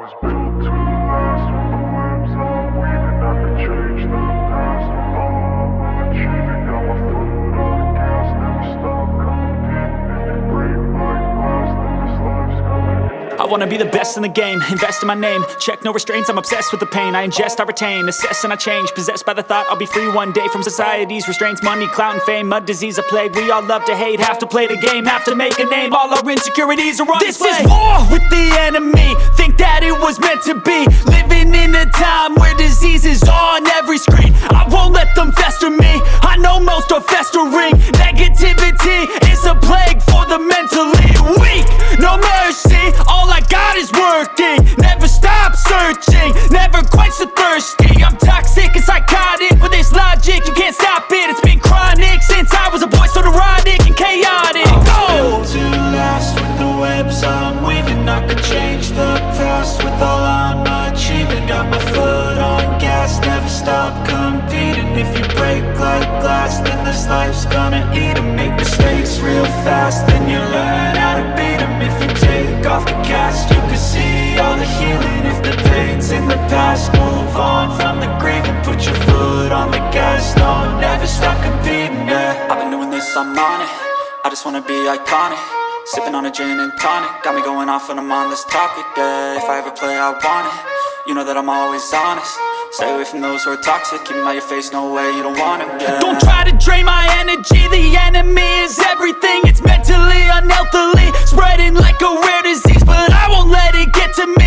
was built to last. With the webs I'm weaving, I could change the past. With all I'm achieving, got my foot on gas. Never stop competing. If you break like glass, then this life's gonna end. I wanna be the best in the game, invest in my name. Check no restraints, I'm obsessed with the pain. I ingest, I retain, assess and I change. Possessed by the thought I'll be free one day from society's restraints. Money, clout and fame, mud, disease, a plague. We all love to hate, have to play the game, have to make a name. All our insecurities are on display. This is war with the enemy, think that it was meant to be. Living in a time where disease is on every screen. I won't let them fester me, I know most are festering. Negativity is a plague for the mentally weak. No mercy, all I got is working. Never stop searching, never quench the thirsty. I'm toxic and psychotic, with this logic you can't stop it. It's been chronic since I was a boy, so neurotic and chaotic. Built to last. With the webs I'm weaving, I could change the past. With all I'm achieving, got my foot on gas. Never stop competing. If you break like glass, then this life's gonna eat 'em. Make mistakes real fast, then you learn how to beat 'em. If you take off the cast, you can see all the healing. If the pain's in the past, move on from the grieving. Put your foot on the gas, no, never stop competing, yeah. I've been doing this, I'm on it. I just wanna be iconic. Sipping on a gin and tonic, got me going off when I'm on this topic, yeah. If I ever play, I want it. You know that I'm always honest. Stay away from those who are toxic. Keep them out your face, no way, you don't want it, yeah. Don't try to drain my energy. The enemy is everything. It's mentally, unhealthily, spreading like a rare disease. But I won't let it get to me.